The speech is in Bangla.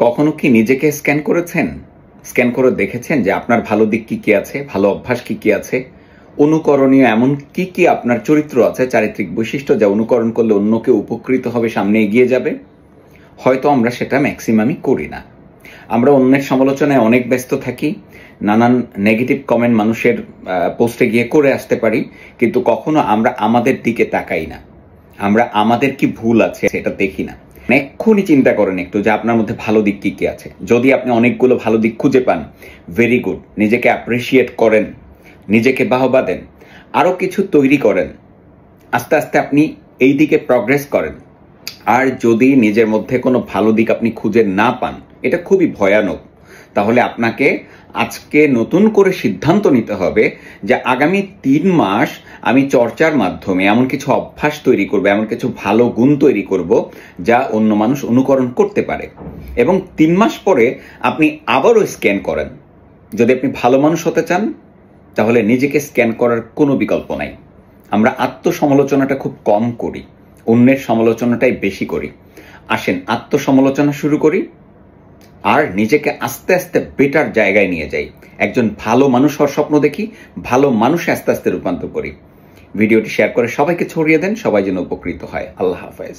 কখনো কি নিজেকে স্ক্যান করেছেন? স্ক্যান করে দেখেছেন যে আপনার ভালো দিক কি কি আছে, ভালো অভ্যাস কি কি আছে, অনুকরণীয় এমন কি কি আপনার চরিত্র আছে, চারিত্রিক বৈশিষ্ট্য যা অনুকরণ করলে অন্য কেউ উপকৃত হবে, সামনে এগিয়ে যাবে? হয়তো আমরা সেটা ম্যাক্সিমামই করি না। আমরা অন্যের সমালোচনায় অনেক ব্যস্ত থাকি, নানান নেগেটিভ কমেন্ট মানুষের পোস্টে গিয়ে করে আসতে পারি, কিন্তু কখনো আমরা আমাদের দিকে তাকাই না। আমরা আমাদের কি ভুল আছে সেটা দেখি না। এক্ষুনি চিন্তা করেন একটু যে আপনার মধ্যে ভালো দিক কি কি আছে। যদি আপনি অনেকগুলো ভালো দিক খুঁজে পান, ভেরি গুড, নিজেকে অ্যাপ্রিসিয়েট করেন, নিজেকে বাহবা দেন, আরো কিছু তৈরি করেন, আস্তে আস্তে আপনি এই দিকে প্রগ্রেস করেন। আর যদি নিজের মধ্যে কোনো ভালো দিক আপনি খুঁজে না পান, এটা খুবই ভয়ানক। তাহলে আপনাকে আজকে নতুন করে সিদ্ধান্ত নিতে হবে যে আগামী 3 মাস আমি চর্চার মাধ্যমে এমন কিছু অভ্যাস তৈরি করব, এমন কিছু ভালো গুণ তৈরি করব যা অন্য মানুষ অনুকরণ করতে পারে। এবং 3 মাস পরে আপনি আবারও স্ক্যান করেন। যদি আপনি ভালো মানুষ হতে চান, তাহলে নিজেকে স্ক্যান করার কোনো বিকল্প নাই। আমরা আত্মসমালোচনাটা খুব কম করি, অন্যের সমালোচনাটাই বেশি করি। আসেন আত্মসমালোচনা শুরু করি আর নিজেকে আস্তে আস্তে বেটার জায়গায় নিয়ে যাই। একজন ভালো মানুষ হওয়ার স্বপ্ন দেখি, ভালো মানুষে আস্তে আস্তে রূপান্তর করি। ভিডিওটি শেয়ার করে সবাইকে ছড়িয়ে দেন, সবাই যেন উপকৃত হয়। আল্লাহ হাফেজ।